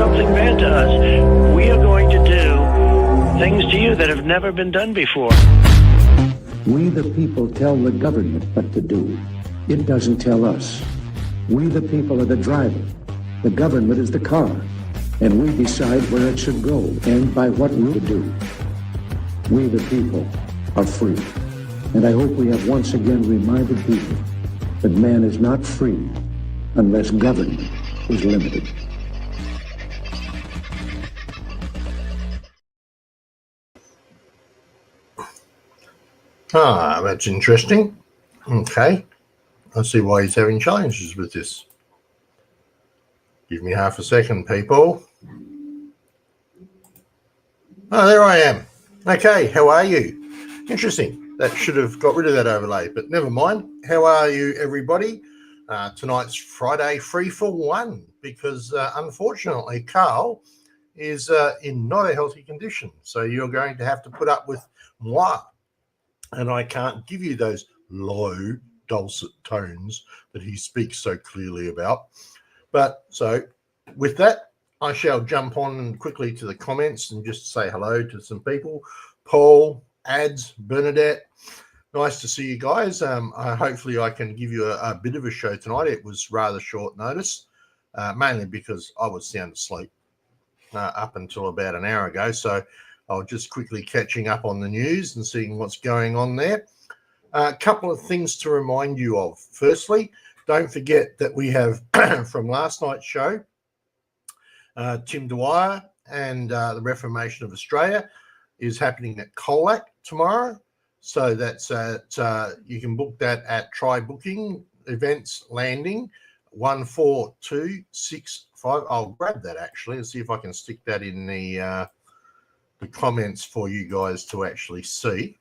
something bad to us, we are going to do things to you that have never been done before. We the people tell the government what to do. It doesn't tell us. We the people are the driver. The government is the car. And we decide where it should go and by what route to do. We the people are free. And I hope we have once again reminded people that man is not free unless government is limited. Ah, that's interesting. Okay. I see why he's having challenges with this. Give me half a second, people. Oh, there I am. Okay, how are you? Interesting. That should have got rid of that overlay, but never mind. How are you, everybody? Tonight's Friday free for one because unfortunately Carl is in not a healthy condition. So you're going to have to put up with moi. And I can't give you those low, dulcet tones that he speaks so clearly about. But so with that, I shall jump on quickly to the comments and just say hello to some people. Paul, Ads, Bernadette, nice to see you guys. Hopefully I can give you a bit of a show tonight. It was rather short notice, mainly because I was sound asleep up until about an hour ago. So I'll just quickly catching up on the news and seeing what's going on there. A couple of things to remind you of. Firstly, don't forget that we have from last night's show, Tim Dwyer and the Reformation of Australia is happening at Colac tomorrow. So that's at, you can book that at Try Booking Events Landing 14265. I'll grab that actually and see if I can stick that in the comments for you guys to actually see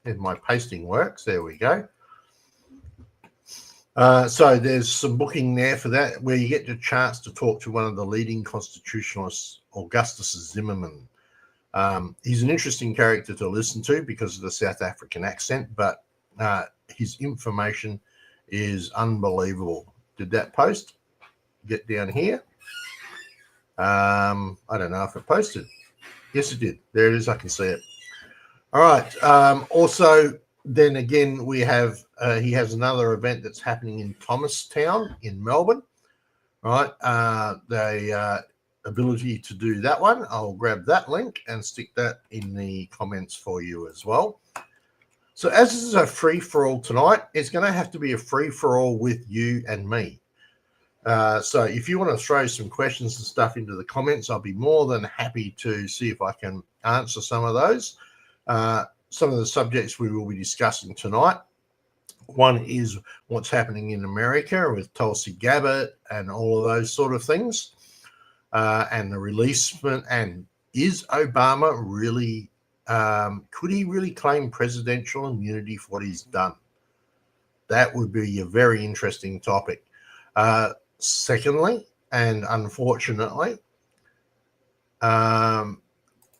if my pasting works. There we go. So there's some booking there for that where you get the chance to talk to one of the leading constitutionalists, Augustus Zimmermann. He's an interesting character to listen to because of the South African accent, but his information is unbelievable. Did that post? Get down here. I don't know if it posted. Yes, it did. There it is. I can see it. All right. Also, then again, we have he has another event that's happening in Thomastown in Melbourne. All right. The ability to do that one. I'll grab that link and stick that in the comments for you as well. So as this is a free-for-all tonight, it's going to have to be a free-for-all with you and me. So if you want to throw some questions and stuff into the comments, I'll be more than happy to see if I can answer some of those. Some of the subjects we will be discussing tonight. One is what's happening in America with Tulsi Gabbard and all of those sort of things, and the releasement. And is Obama really, could he really claim presidential immunity for what he's done? That would be a very interesting topic. Secondly, and unfortunately,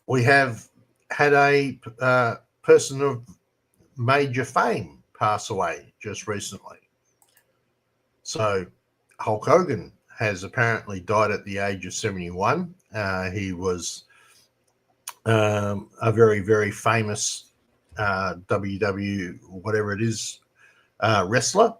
we have had a person of major fame pass away just recently. So Hulk Hogan has apparently died at the age of 71. He was a very, very famous WW, whatever it is, wrestler.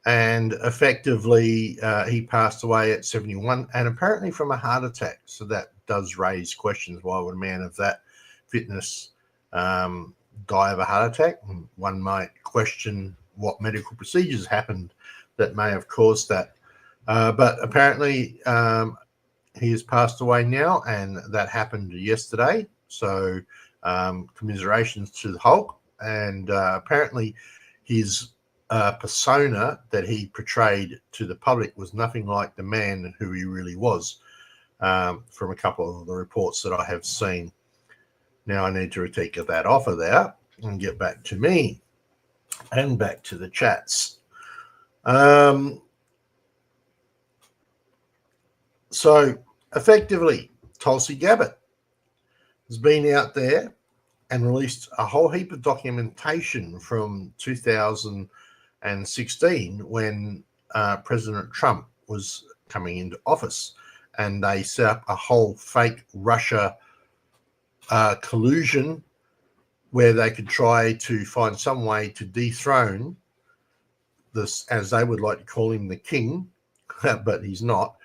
And effectively, he passed away at 71 and apparently from a heart attack. So that does raise questions. Why would a man of that fitness die of a heart attack? And one might question what medical procedures happened that may have caused that. But apparently, he has passed away now, and that happened yesterday. So commiserations to the Hulk. And apparently his persona that he portrayed to the public was nothing like the man who he really was, from a couple of the reports that I have seen. Now I need to take that off of there and get back to me and back to the chats. So effectively, Tulsi Gabbard has been out there and released a whole heap of documentation from 2016 when President Trump was coming into office. and they set up a whole fake Russia collusion where they could try to find some way to dethrone this, as they would like to call him, the king, but he's not,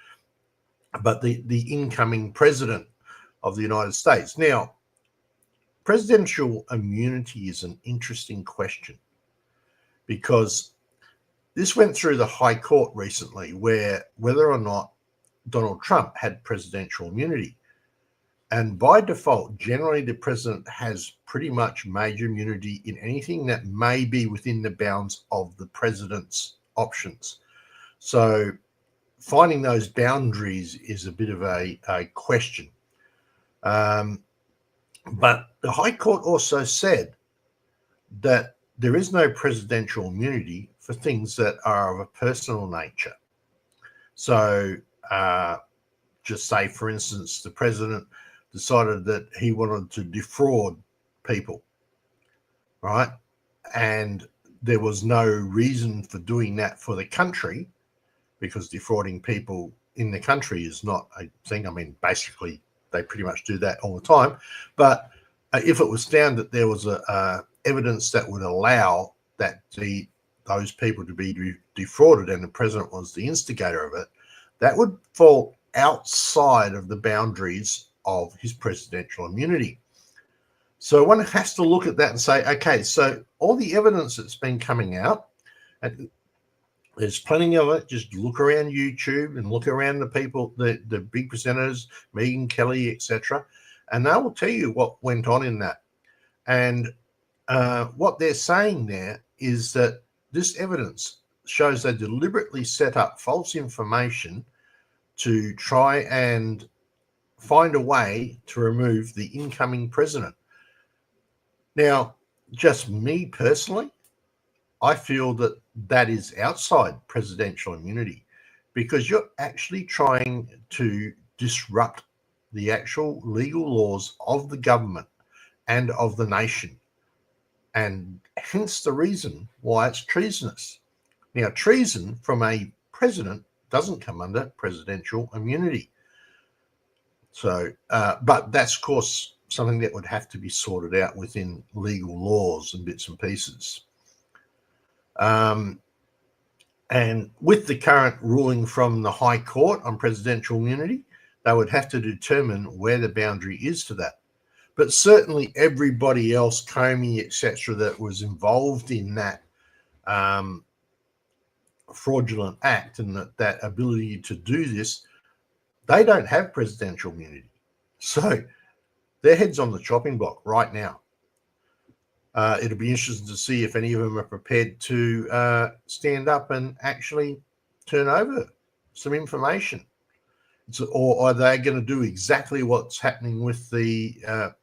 but the incoming president of the United States. Now, presidential immunity is an interesting question because this went through the High Court recently, where whether or not Donald Trump had presidential immunity. And by default, generally the president has pretty much major immunity in anything that may be within the bounds of the president's options. So finding those boundaries is a bit of a question. But the High Court also said that there is no presidential immunity for things that are of a personal nature. So just say, for instance, the president decided that he wanted to defraud people, right? And there was no reason for doing that for the country, because defrauding people in the country is not a thing. I mean, basically, they pretty much do that all the time. But if it was found that there was evidence that would allow that those people to be defrauded and the president was the instigator of it, that would fall outside of the boundaries of his presidential immunity. So one has to look at that and say, okay, so all the evidence that's been coming out, and there's plenty of it. Just look around YouTube and look around the people, the big presenters, Megyn Kelly, etc., and they will tell you what went on in that. And what they're saying there is that this evidence shows they deliberately set up false information to try and find a way to remove the incoming president. Now, just me personally, I feel that that is outside presidential immunity, because you're actually trying to disrupt the actual legal laws of the government and of the nation, and hence the reason why it's treasonous. Now, treason from a president doesn't come under presidential immunity. So, but that's, of course, something that would have to be sorted out within legal laws and bits and pieces. And with the current ruling from the High Court on presidential immunity, they would have to determine where the boundary is for that. But certainly everybody else, Comey, etc., that was involved in that fraudulent act and that ability to do this, they don't have presidential immunity. So their head's on the chopping block right now. It'll be interesting to see if any of them are prepared to stand up and actually turn over some information. Or are they going to do exactly what's happening with the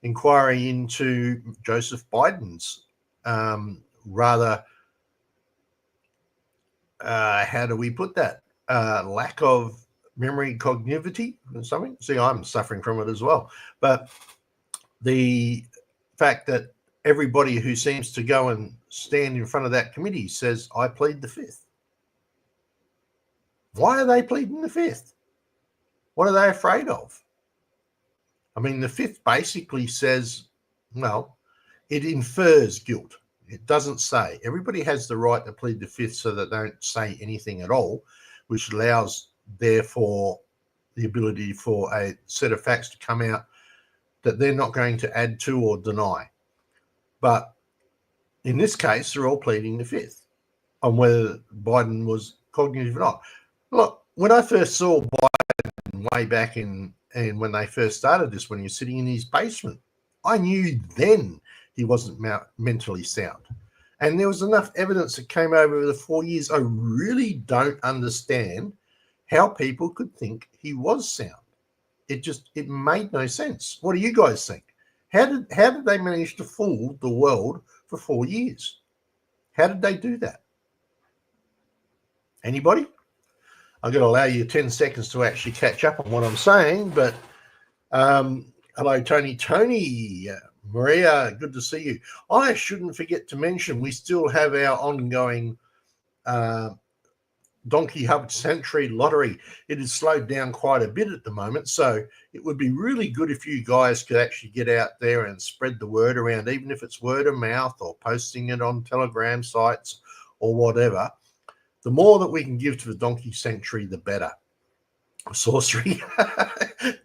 inquiry into Joseph Biden's rather, how do we put that, lack of memory cognitivity or something? See, I'm suffering from it as well. But the fact that everybody who seems to go and stand in front of that committee says, I plead the fifth. Why are they pleading the fifth? What are they afraid of? I mean, the fifth basically says, well, it infers guilt. It doesn't say. Everybody has the right to plead the fifth so that they don't say anything at all, which allows, therefore, the ability for a set of facts to come out that they're not going to add to or deny. But in this case, they're all pleading the fifth on whether Biden was cognitive or not. Look, when I first saw Biden way back in when they first started this, when he was sitting in his basement, I knew then he wasn't mentally sound. And there was enough evidence that came over the 4 years. I really don't understand how people could think he was sound. It made no sense. What do you guys think? How did they manage to fool the world for 4 years? How did they do that? Anybody? I'm going to allow you 10 seconds to actually catch up on what I'm saying. But hello, Tony. Maria, good to see you. I shouldn't forget to mention we still have our ongoing Donkey Hub Sanctuary Lottery. It has slowed down quite a bit at the moment, so it would be really good if you guys could actually get out there and spread the word around, even if it's word of mouth or posting it on Telegram sites or whatever. The more that we can give to the Donkey Sanctuary, the better. Sorcery.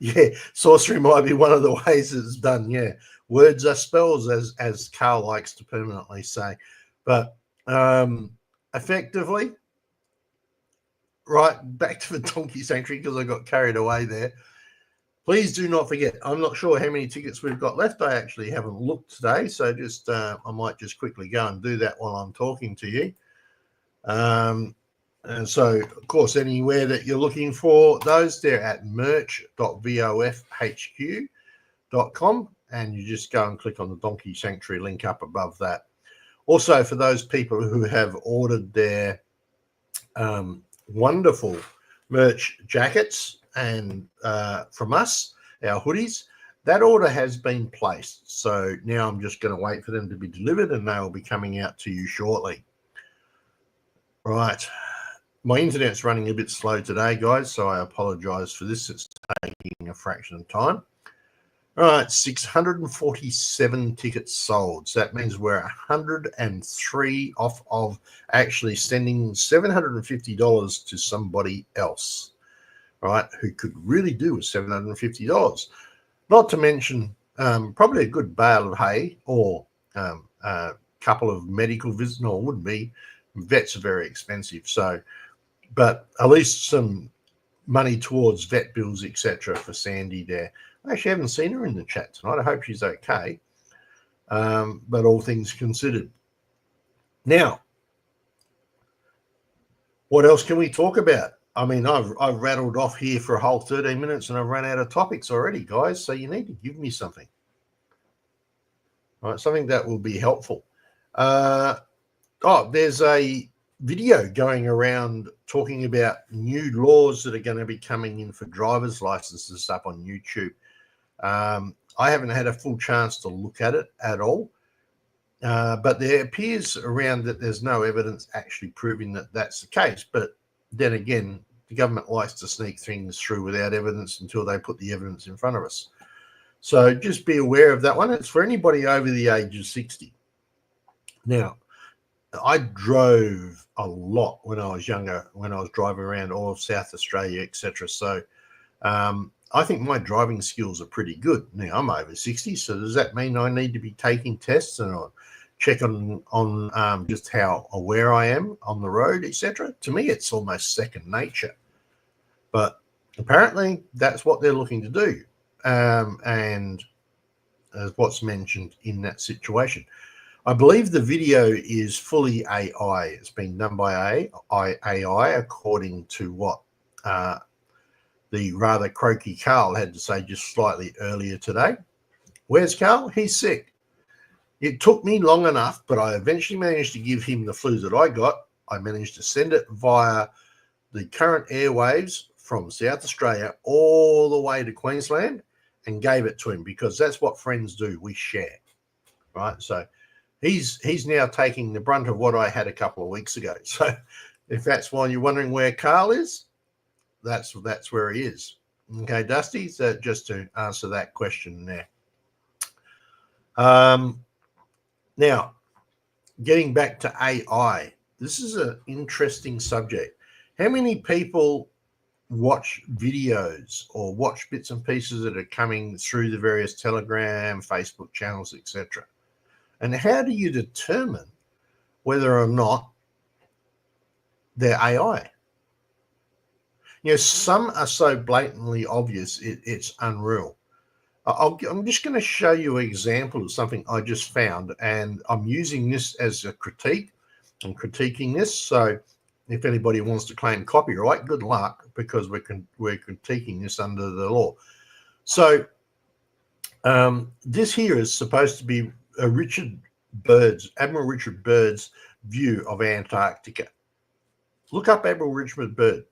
Yeah, sorcery might be one of the ways it's done. Yeah, words are spells, as Carl likes to permanently say. But effectively, right, back to the Donkey Sanctuary, because I got carried away there. Please do not forget, I'm not sure how many tickets we've got left. I actually haven't looked today, so just I might just quickly go and do that while I'm talking to you. And so, of course, anywhere that you're looking for those, they're at merch.vofhq.com, and you just go and click on the Donkey Sanctuary link up above that. Also, for those people who have ordered their wonderful merch jackets and from us, our hoodies, that order has been placed. So now I'm just going to wait for them to be delivered, and they will be coming out to you shortly. Right. My internet's running a bit slow today, guys, so I apologize for this. It's taking a fraction of time. All right, 647 tickets sold. So that means we're 103 off of actually sending $750 to somebody else, right, who could really do with $750. Not to mention probably a good bale of hay or a couple of medical visits. No, it wouldn't be. Vets are very expensive. So, but at least some money towards vet bills, etc. for Sandy there. I actually haven't seen her in the chat tonight. I hope she's okay. But all things considered. Now, what else can we talk about? I mean, I've rattled off here for a whole 13 minutes and I've run out of topics already, guys. So you need to give me something. All right, something that will be helpful. There's a video going around talking about new laws that are going to be coming in for driver's licenses up on YouTube. I haven't had a full chance to look at it at all, but there appears around that there's no evidence actually proving that that's the case. But then again, the government likes to sneak things through without evidence until they put the evidence in front of us. So just be aware of that one. It's for anybody over the age of 60. Now, I drove a lot when I was younger, when I was driving around all of South Australia, etc. So I think my driving skills are pretty good. Now, I'm over 60, so does that mean I need to be taking tests and check on just how aware I am on the road, etc.? To me, it's almost second nature. But apparently, that's what they're looking to do, and as what's mentioned in that situation. I believe the video is fully AI. It's been done by AI, according to what the rather croaky Carl had to say just slightly earlier today. Where's Carl? He's sick. It took me long enough, but I eventually managed to give him the flu that I got. I managed to send it via the current airwaves from South Australia all the way to Queensland and gave it to him, because that's what friends do. We share, right? So he's now taking the brunt of what I had a couple of weeks ago. So if that's why you're wondering where Carl is, that's where he is. Okay, Dusty, so just to answer that question there. Now, getting back to AI, this is an interesting subject. How many people watch videos or watch bits and pieces that are coming through the various Telegram, Facebook channels, etc.? And how do you determine whether or not they're AI? You know, some are so blatantly obvious, it's unreal. I'm just going to show you an example of something I just found, and I'm using this as a critique. I'm critiquing this, so if anybody wants to claim copyright, good luck, because we're critiquing this under the law. So this here is supposed to be Admiral Richard Byrd's view of Antarctica. Look up Admiral Richard Byrd.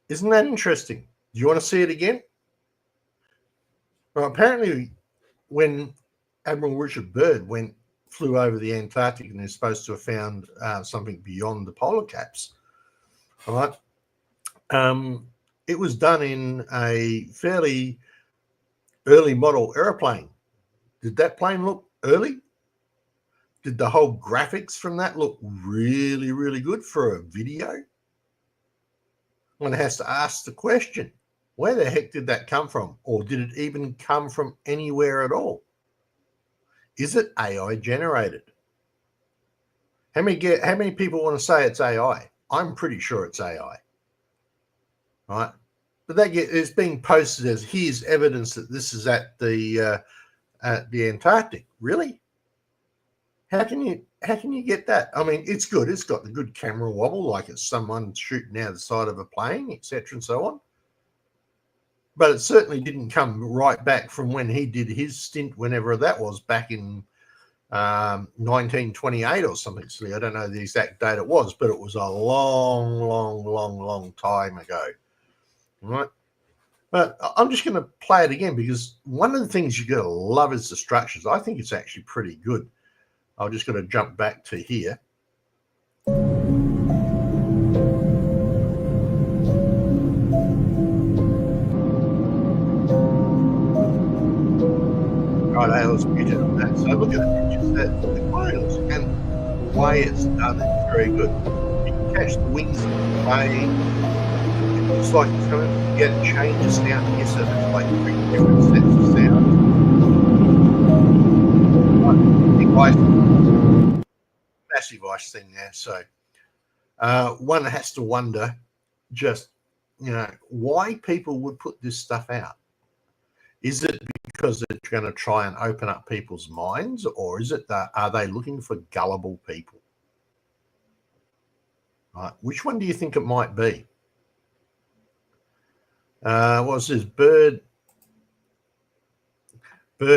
Isn't that interesting? Do you want to see it again? Well, apparently, when Admiral Richard Byrd flew over the Antarctic and is supposed to have found something beyond the polar caps, all right? It was done in a fairly early model airplane. Did that plane look early? Did the whole graphics from that look really, really good for a video? One has to ask the question, where the heck did that come from? Or did it even come from anywhere at all? Is it AI generated? How many people want to say it's AI? I'm pretty sure it's AI. Right? But it's being posted as here's evidence that this is at the Antarctic. Really? How can you get that? I mean, it's good. It's got the good camera wobble, like it's someone shooting out the side of a plane, etc., and so on. But it certainly didn't come right back from when he did his stint, whenever that was, back in 1928 or something silly. I don't know the exact date it was, but it was a long, long, long, long time ago. Right? But I'm just going to play it again because one of the things you're going to love is the structures. I think it's actually pretty good. I'm just going to jump back to here. Right, let's get into that. So look at the pictures that the clothes and the way it's done is very good. You can catch the wings of the plane. It looks like it's going to get changes down here, so there's like 3 different sets of sounds. Big ice, massive ice thing there. So one has to wonder just, why people would put this stuff out. Is it because they're going to try and open up people's minds, or is it that are they looking for gullible people? Right. Which one do you think it might be? What's this? Byrd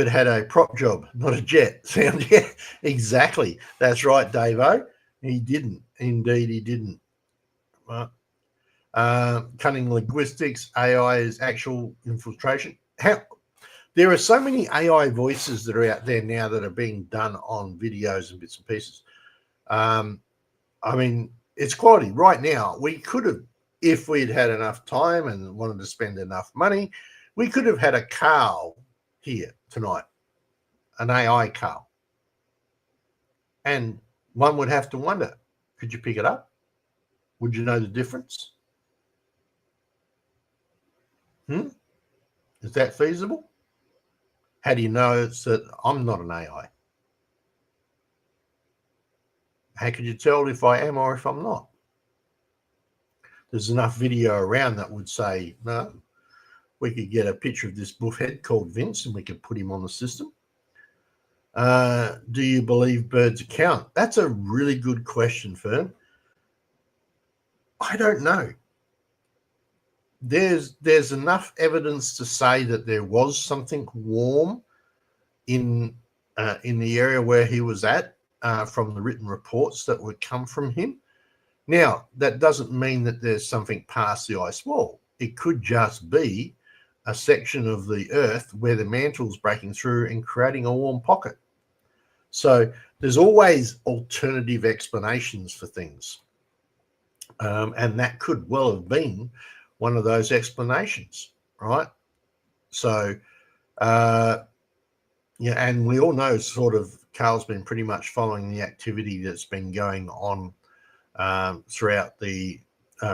had a prop job, not a jet. Sound? Yeah, exactly. That's right, Davo. He didn't. Indeed, he didn't. Right. Cunning linguistics, AI is actual infiltration. There are so many AI voices that are out there now that are being done on videos and bits and pieces. I mean, it's quality. Right now, we could have, if we'd had enough time and wanted to spend enough money, we could have had a Carl here tonight, an AI Carl. And one would have to wonder, could you pick it up? Would you know the difference? Is that feasible? How do you know that I'm not an AI? How could you tell if I am or if I'm not? There's enough video around that would say, no, we could get a picture of this buffhead called Vince and we could put him on the system. Do you believe Byrd's account? That's a really good question, Fern. I don't know. There's enough evidence to say that there was something warm in the area where he was at from the written reports that would come from him. Now, that doesn't mean that there's something past the ice wall. It could just be a section of the Earth where the mantle's breaking through and creating a warm pocket. So there's always alternative explanations for things. And that could well have been one of those explanations, right? So, and we all know sort of Carl's been pretty much following the activity that's been going on throughout the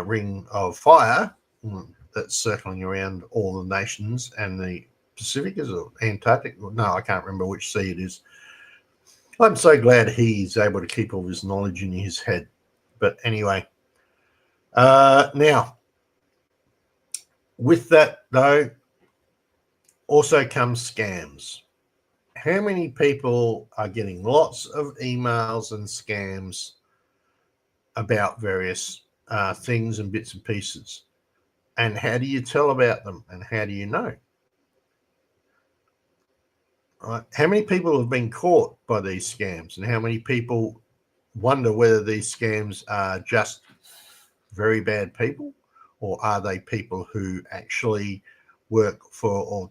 Ring of Fire that's circling around all the nations and the Pacific. Is it Antarctic? No, I can't remember which sea it is. I'm so glad he's able to keep all his knowledge in his head. But anyway, now, with that, though, also comes scams. How many people are getting lots of emails and scams about various things and bits and pieces? And how do you tell about them? And how do you know? Right? How many people have been caught by these scams? And how many people wonder whether these scams are just very bad people, or are they people who actually work for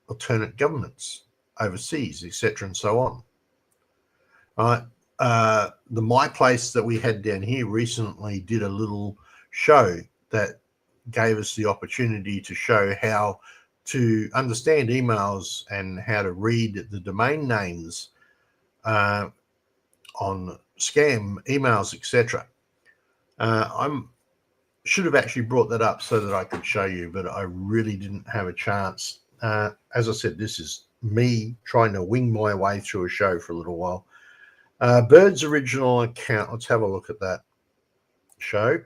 alternate governments overseas, etc., and so on? Right. The My Place that we had down here recently did a little show that gave us the opportunity to show how to understand emails and how to read the domain names on scam emails, etc. I should have actually brought that up so that I could show you, but I really didn't have a chance. As I said, this is me trying to wing my way through a show for a little while. Bird's original account. Let's have a look at that show.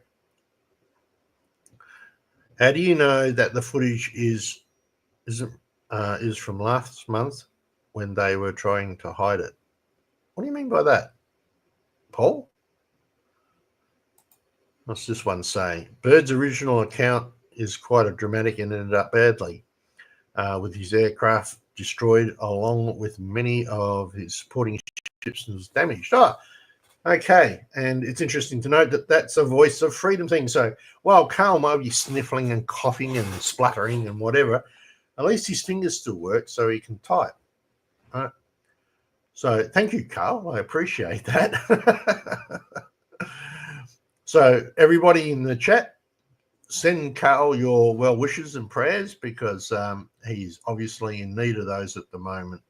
How do you know that the footage is from last month when they were trying to hide it? What do you mean by that, Paul? What's this one say? Bird's original account is quite a dramatic and ended up badly, with his aircraft destroyed along with many of his supporting ships was damaged. Oh, okay. And it's interesting to note that that's a voice of freedom thing. So while Carl might be sniffling and coughing and spluttering and whatever, at least his fingers still work so he can type. All right. So thank you, Carl. I appreciate that. So everybody in the chat, send Carl your well wishes and prayers because he's obviously in need of those at the moment.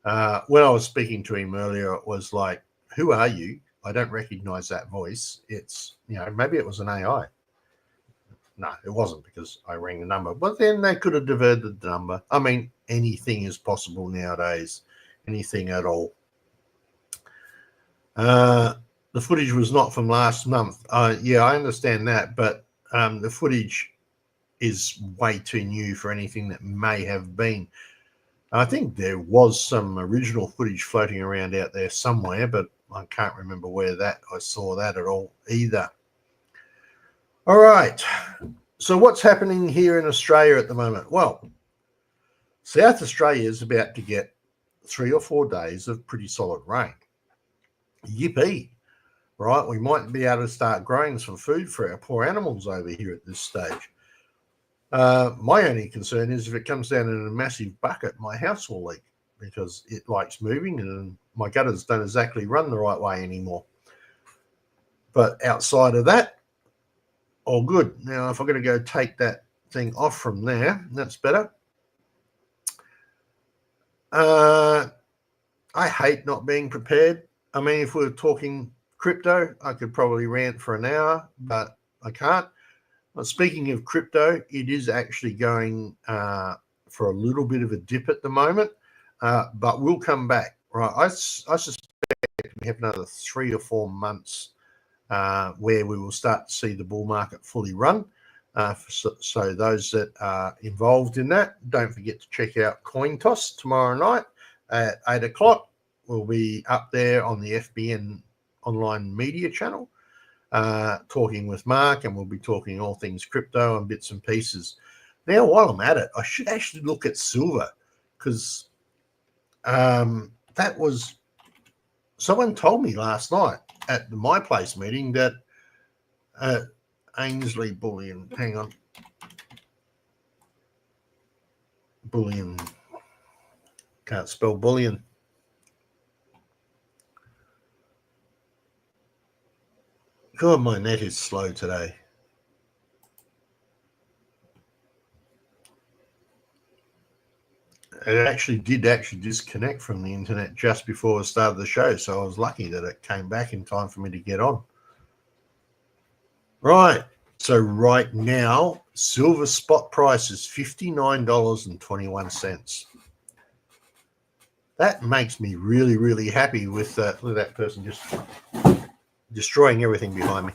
When I was speaking to him earlier, it was like, who are you? I don't recognize that voice. It's, maybe it was an AI. No, it wasn't because I rang the number. But then they could have diverted the number. I mean, anything is possible nowadays. Anything at all. The footage was not from last month. Yeah, I understand that. But the footage is way too new for anything that may have been. I think there was some original footage floating around out there somewhere, but I can't remember where I saw that at all either. All right. So what's happening here in Australia at the moment? Well, South Australia is about to get 3 or 4 days of pretty solid rain. Yippee, right? We might be able to start growing some food for our poor animals over here at this stage. My only concern is if it comes down in a massive bucket, my house will leak because it likes moving and my gutters don't exactly run the right way anymore. But outside of that, all good. Now, if I'm going to go take that thing off from there, that's better. I hate not being prepared. I mean, if we were talking crypto, I could probably rant for an hour, but I can't. Well, speaking of crypto, it is actually going for a little bit of a dip at the moment, but we'll come back. Right, I suspect we have another 3 or 4 months where we will start to see the bull market fully run. So those that are involved in that, don't forget to check out Coin Toss tomorrow night at 8 o'clock. We'll be up there on the FBN online media channel. Talking with Mark, and we'll be talking all things crypto and bits and pieces. Now, while I'm at it, I should actually look at silver because that was someone told me last night at the My Place meeting that Ainsley Bullion, hang on, Bullion, can't spell bullion. God, my net is slow today. It did disconnect from the internet just before I started the show, so I was lucky that it came back in time for me to get on. Right, so right now, silver spot price is $59.21. That makes me really, really happy with look at that person just destroying everything behind me.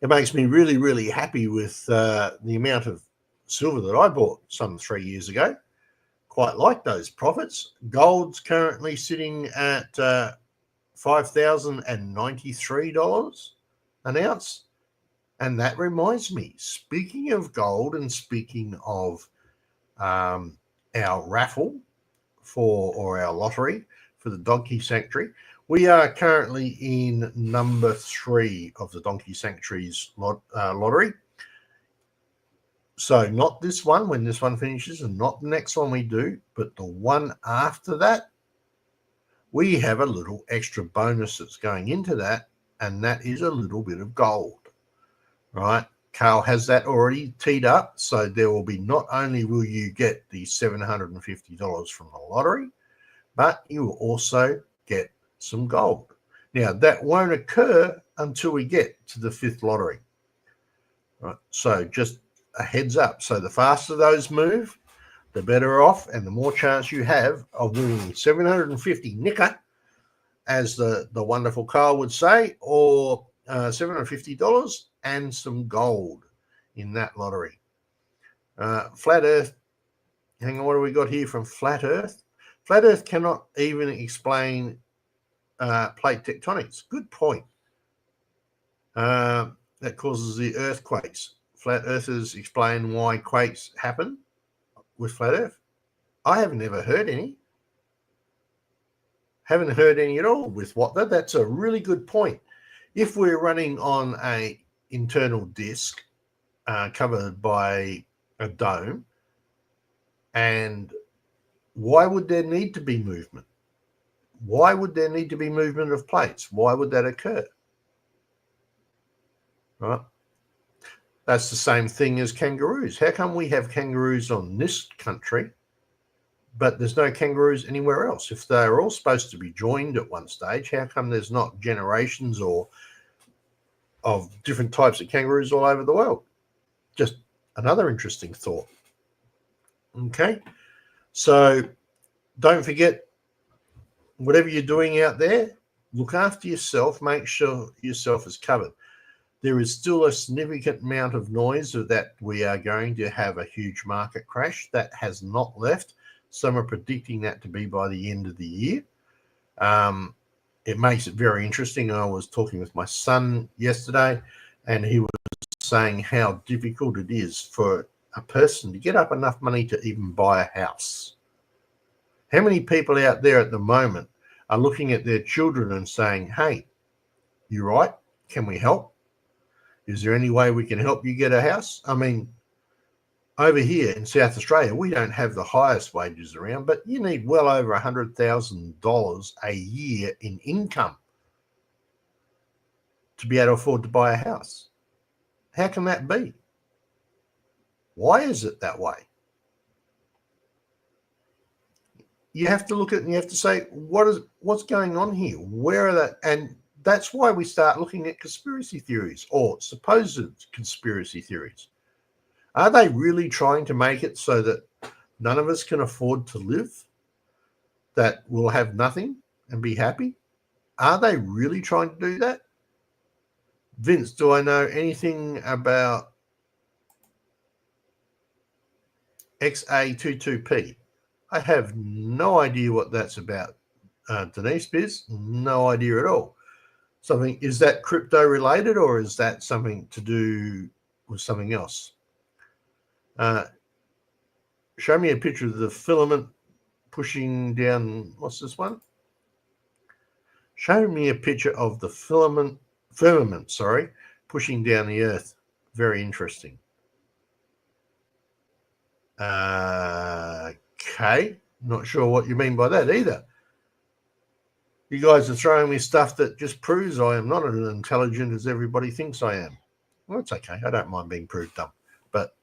It makes me really, really happy with the amount of silver that I bought some 3 years ago. Quite like those profits. Gold's currently sitting at $5,093 an ounce. And that reminds me, speaking of gold and speaking of our raffle or our lottery for the Donkey Sanctuary, we are currently in number 3 of the Donkey Sanctuary's lottery. So not this one when this one finishes, and not the next one we do, but the one after that, we have a little extra bonus that's going into that, and that is a little bit of gold, right? Carl has that already teed up, so there will be, not only will you get the $750 from the lottery, but you will also get some gold. Now, that won't occur until we get to the 5th lottery, right? So just a heads up. So the faster those move, the better off, and the more chance you have of winning 750 nicker, as the wonderful Carl would say, or $750 and some gold in that lottery. Flat Earth, hang on, what do we got here from Flat Earth? Flat Earth cannot even explain plate tectonics. Good point. That causes the earthquakes. Flat Earthers explain why quakes happen with Flat Earth. I have never heard any. Haven't heard any at all with what that. That's a really good point. If we're running on a internal disk covered by a dome, and why would there need to be movement? Why would there need to be movement of plates? Why would that occur? Right? That's the same thing as kangaroos. How come we have kangaroos on this country, but there's no kangaroos anywhere else? If they're all supposed to be joined at one stage, how come there's not generations or of different types of kangaroos all over the world? Just another interesting thought. Okay, so don't forget, whatever you're doing out there, look after yourself, make sure yourself is covered. There is still a significant amount of noise that we are going to have a huge market crash. That has not left. Some are predicting that to be by the end of the year. It makes it very interesting. I was talking with my son yesterday, and he was saying how difficult it is for a person to get up enough money to even buy a house. How many people out there at the moment are looking at their children and saying, hey, you right? Can we help? Is there any way we can help you get a house? I mean, over here in South Australia, we don't have the highest wages around, but you need well over $100,000 a year in income to be able to afford to buy a house. How can that be? Why is it that way? You have to look at it and you have to say, what's going on here? Where are that? And that's why we start looking at conspiracy theories or supposed conspiracy theories. Are they really trying to make it so that none of us can afford to live, that we'll have nothing and be happy? Are they really trying to do that? Vince, do I know anything about XA22P? I have no idea what that's about. Denise Biz, no idea at all. Something, is that crypto related, or is that something to do with something else? Show me a picture of the filament pushing down. What's this one? Show me a picture of the firmament, pushing down the earth. Very interesting. Okay, not sure what you mean by that either. You guys are throwing me stuff that just proves I am not as intelligent as everybody thinks I am. Well, it's okay. I don't mind being proved dumb, but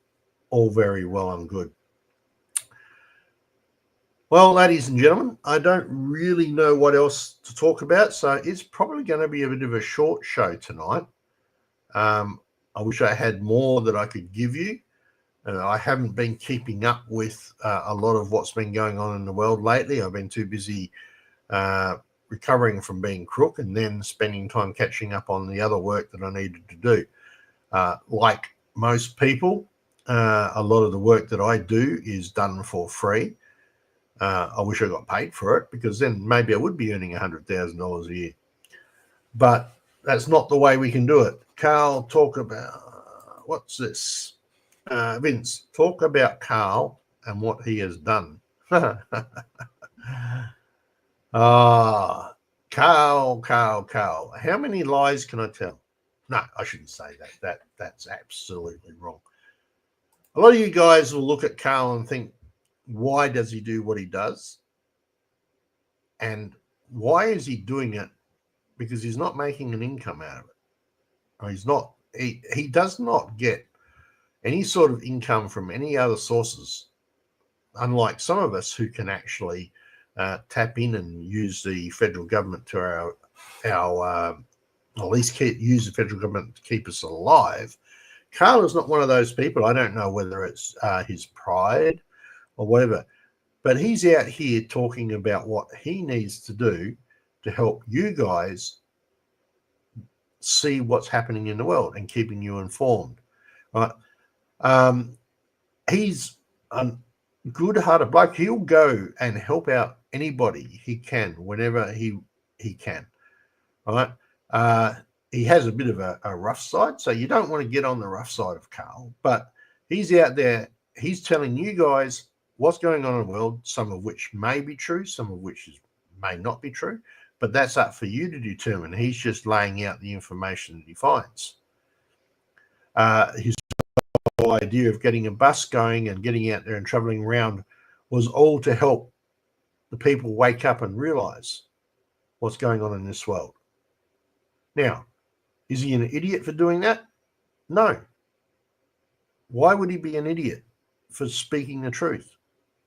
all very well and good. Well, ladies and gentlemen, I don't really know what else to talk about, so it's probably going to be a bit of a short show tonight. I wish I had more that I could give you. I haven't been keeping up with a lot of what's been going on in the world lately. I've been too busy recovering from being crook and then spending time catching up on the other work that I needed to do. Like most people, a lot of the work that I do is done for free. I wish I got paid for it, because then maybe I would be earning $100,000 a year. But that's not the way we can do it. Carl, talk about, what's this? Vince, talk about Carl and what he has done. Carl. How many lies can I tell? No, I shouldn't say that. That's absolutely wrong. A lot of you guys will look at Carl and think, why does he do what he does? And why is he doing it? Because he's not making an income out of it. Or he does not get any sort of income from any other sources, unlike some of us who can actually tap in and use the federal government to our at least use the federal government to keep us alive. Carl is not one of those people. I don't know whether it's his pride or whatever, but he's out here talking about what he needs to do to help you guys see what's happening in the world and keeping you informed, right? He's a good-hearted bloke. He'll go and help out anybody he can whenever he can, right? He has a bit of a rough side, so you don't want to get on the rough side of Carl, but he's out there. He's telling you guys what's going on in the world, some of which may be true, some of which may not be true, but that's up for you to determine. He's just laying out the information that he finds. His whole idea of getting a bus going and getting out there and traveling around was all to help the people wake up and realize what's going on in this world. Now, is he an idiot for doing that? No. Why would he be an idiot for speaking the truth?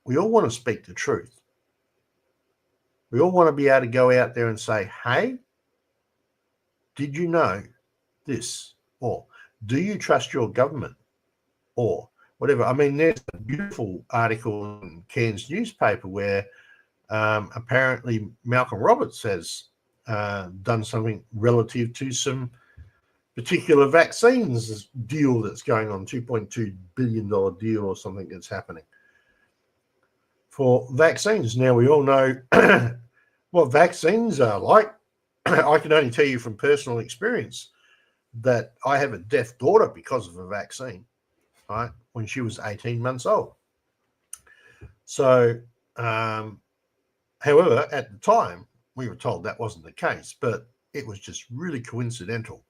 We all want to speak the truth. We all want to be able to go out there and say, hey, did you know this? Or do you trust your government? Or whatever. I mean, there's a beautiful article in Cairns newspaper where apparently Malcolm Roberts has done something relative to some particular vaccines deal that's going on, $2.2 billion deal or something that's happening for vaccines. Now, we all know what vaccines are like. I can only tell you from personal experience that I have a deaf daughter because of a vaccine, right, when she was 18 months old. So, however, at the time, we were told that wasn't the case, but it was just really coincidental.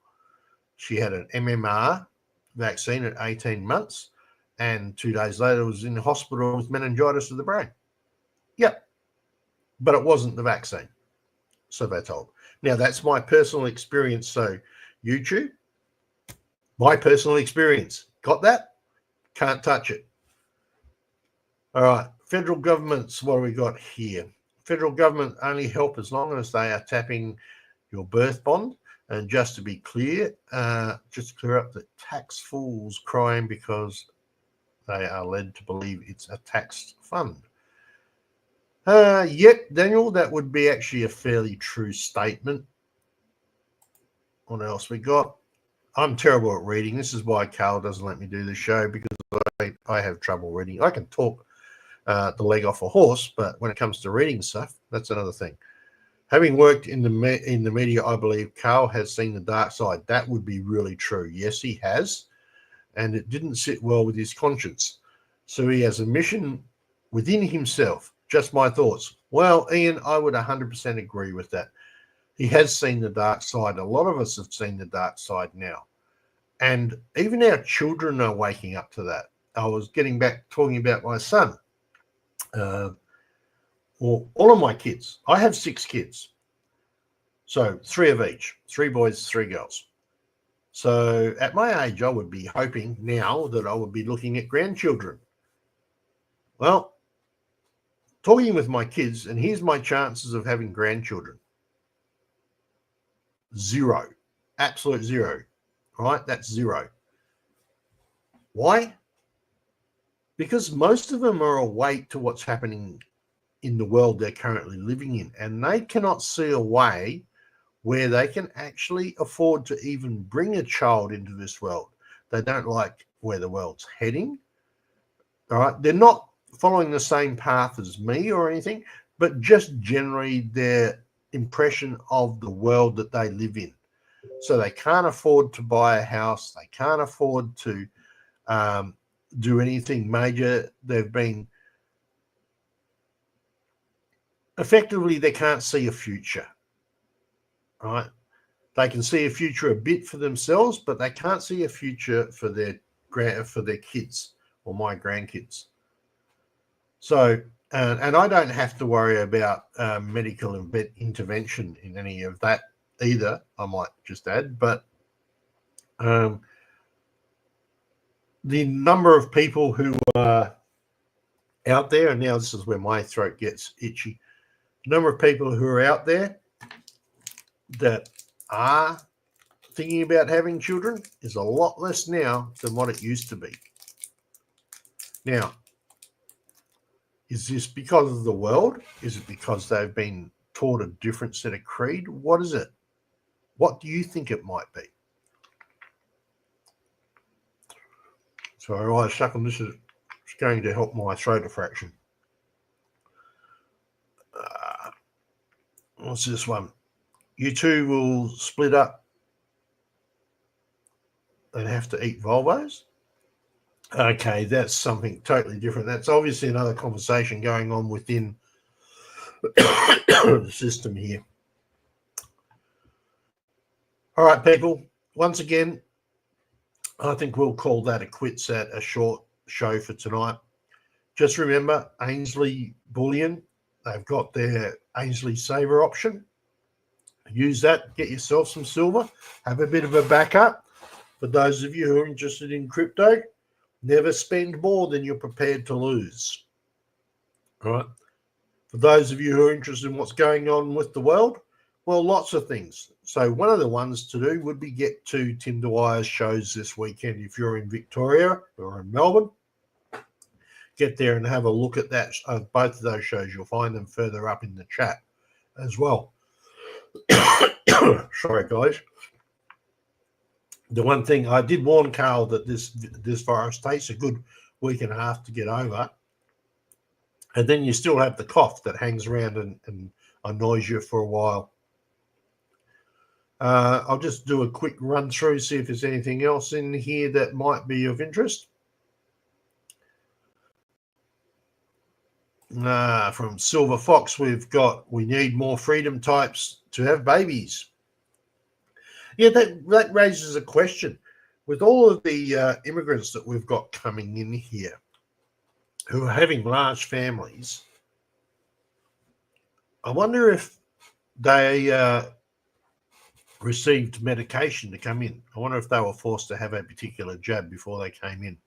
She had an MMR vaccine at 18 months, and 2 days later was in the hospital with meningitis of the brain. Yep, but it wasn't the vaccine, so they're told. Now, that's my personal experience. So, YouTube, my personal experience. Got that? Can't touch it. All right, federal governments, what do we got here? Federal government only help as long as they are tapping your birth bond. And just to be clear, just to clear up the tax fools crying because they are led to believe it's a taxed fund. Yep, Daniel, that would be actually a fairly true statement. What else we got? I'm terrible at reading. This is why Carl doesn't let me do the show, because I have trouble reading. I can talk the leg off a horse, but when it comes to reading stuff, that's another thing. Having worked in the media, I believe Carl has seen the dark side. That would be really true. Yes, he has. And it didn't sit well with his conscience. So he has a mission within himself. Just my thoughts. Well, Ian, I would 100% agree with that. He has seen the dark side. A lot of us have seen the dark side now. And even our children are waking up to that. I was getting back talking about my son. Well, all of my kids. I have 6 kids. So 3 of each. 3 boys, 3 girls. So at my age, I would be hoping now that I would be looking at grandchildren. Well, talking with my kids, and here's my chances of having grandchildren. 0. Absolute 0. Right? That's 0. Why? Because most of them are awake to what's happening in the world they're currently living in, and they cannot see a way where they can actually afford to even bring a child into this world. They don't like where the world's heading. All right, they're not following the same path as me or anything, but just generally their impression of the world that they live in. So they can't afford to buy a house. They can't afford to do anything major. They've been effectively, they can't see a future, right? They can see a future a bit for themselves, but they can't see a future for their kids or my grandkids. So, and I don't have to worry about medical intervention in any of that either, I might just add. But the number of people who are out there, and now this is where my throat gets itchy, the number of people who are out there that are thinking about having children is a lot less now than what it used to be. Now, is this because of the world? Is it because they've been taught a different set of creed? What is it? What do you think it might be? So I realize, Shuckle, this is going to help my throat a fraction. What's this one? You two will split up and have to eat Volvos? Okay, that's something totally different. That's obviously another conversation going on within the system here. All right, people. Once again, I think we'll call that a quits at a short show for tonight. Just remember, Ainsley Bullion, they've got their Ainsley Saver option. Use that, get yourself some silver, have a bit of a backup. For those of you who are interested in crypto, never spend more than you're prepared to lose. All right. For those of you who are interested in what's going on with the world, well, lots of things. So one of the ones to do would be get to Tim Dwyer's shows this weekend. If you're in Victoria or in Melbourne, get there and have a look at that. Both of those shows, you'll find them further up in the chat as well. Sorry, guys. The one thing I did warn Carl that this virus takes a good week and a half to get over, and then you still have the cough that hangs around and annoys you for a while. I'll just do a quick run through, see if there's anything else in here that might be of interest. From Silver Fox, we've got, we need more freedom types to have babies. Yeah, that raises a question. With all of the immigrants that we've got coming in here who are having large families, I wonder if they received medication to come in. I wonder if they were forced to have a particular jab before they came in.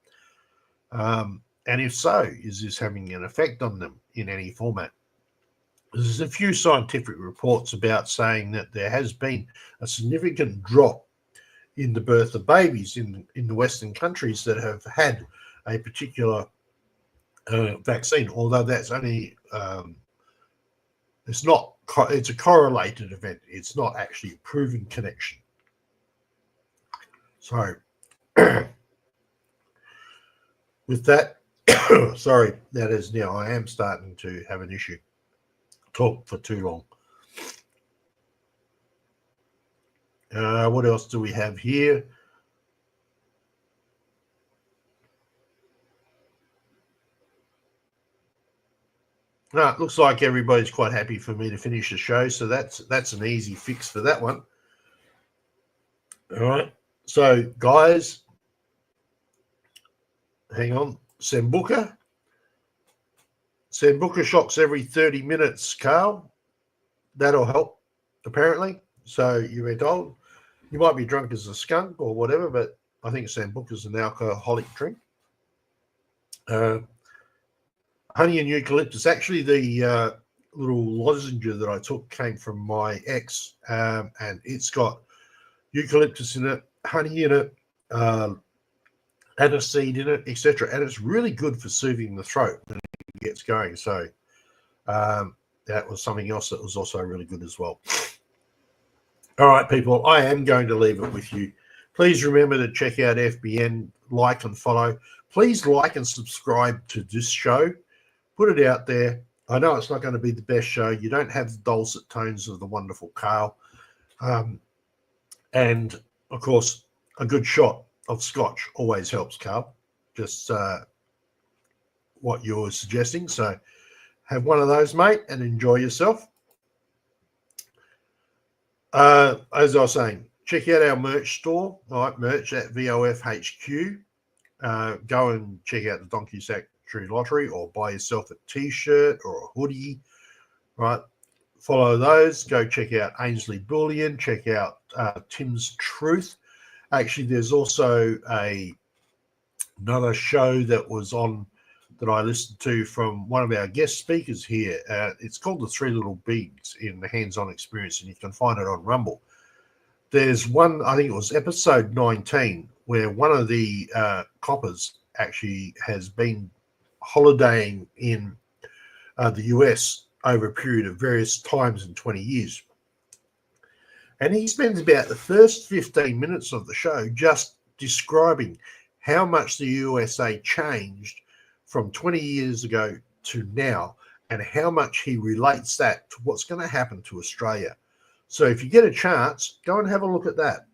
And if so, is this having an effect on them in any format? There's a few scientific reports about saying that there has been a significant drop in the birth of babies in the Western countries that have had a particular vaccine, although that's only, it's a correlated event. It's not actually a proven connection. So with that, sorry, that is now, I am starting to have an issue. Talk for too long. What else do we have here? No, it looks like everybody's quite happy for me to finish the show, so that's an easy fix for that one. All right, so guys, hang on. Sambuca shocks every 30 minutes, Carl. That'll help, apparently. So you were told. You might be drunk as a skunk or whatever, but I think Sambuca is an alcoholic drink. Honey and eucalyptus. Actually, the little lozenge that I took came from my ex, and it's got eucalyptus in it, honey in it, aniseed in it, etc. And it's really good for soothing the throat when it gets going. So that was something else that was also really good as well. All right, people, I am going to leave it with you. Please remember to check out FBN, like and follow. Please like and subscribe to this show. Put it out there. I know it's not going to be the best show. You don't have the dulcet tones of the wonderful Carl. And, of course, a good shot of scotch always helps, Carl. Just what you're suggesting. So have one of those, mate, and enjoy yourself. As I was saying, check out our merch store, all right, merch at VOF HQ. go and check out the Donkey Factory Lottery, or buy yourself a T-shirt or a hoodie, right? Follow those. Go check out Ainsley Bullion. Check out Tim's Truth. Actually, there's also another show that was on that I listened to from one of our guest speakers here. It's called The Three Little Bigs in the Hands-On Experience, and you can find it on Rumble. There's one, I think it was episode 19, where one of the coppers actually has been holidaying in the US over a period of various times in 20 years. And he spends about the first 15 minutes of the show just describing how much the USA changed from 20 years ago to now, and how much he relates that to what's going to happen to Australia. So if you get a chance, go and have a look at that.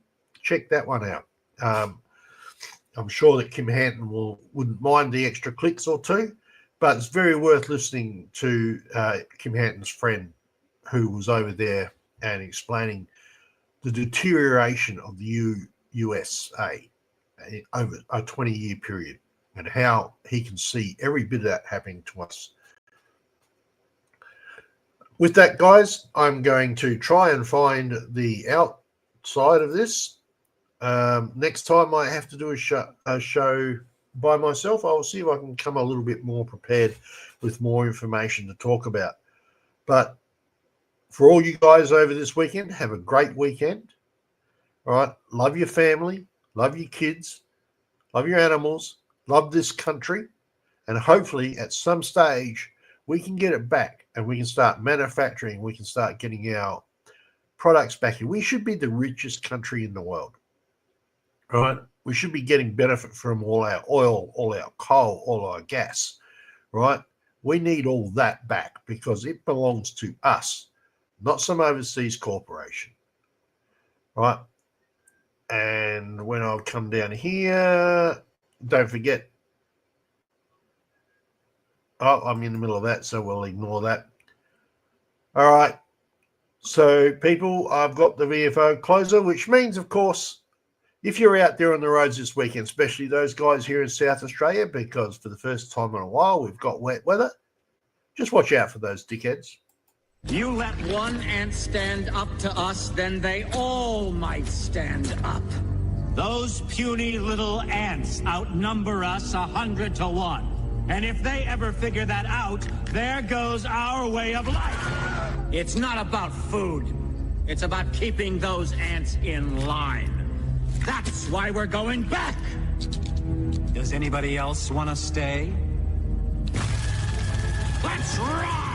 Check that one out. I'm sure that Kim Hanton wouldn't mind the extra clicks or two, but it's very worth listening to Kim Hanton's friend who was over there and explaining the deterioration of the USA over a 20-year period, and how he can see every bit of that happening to us. With that, guys, I'm going to try and find the outside of this. Next time I have to do a show by myself, I will see if I can come a little bit more prepared with more information to talk about. But for all you guys over this weekend, have a great weekend. All right. Love your family. Love your kids. Love your animals. Love this country. And hopefully at some stage we can get it back, and we can start manufacturing. We can start getting our products back here. We should be the richest country in the world. All right. We should be getting benefit from all our oil, all our coal, all our gas. Right. We need all that back because it belongs to us, not some overseas corporation. Right. And when I come down here, don't forget. Oh, I'm in the middle of that, so we'll ignore that. All right. So, people, I've got the VFO closer, which means, of course, if you're out there on the roads this weekend, especially those guys here in South Australia, because for the first time in a while we've got wet weather, just watch out for those dickheads. You let one ant stand up to us, then they all might stand up. Those puny little ants outnumber us 100 to 1. And if they ever figure that out, there goes our way of life. It's not about food. It's about keeping those ants in line. That's why we're going back. Does anybody else want to stay? Let's rock!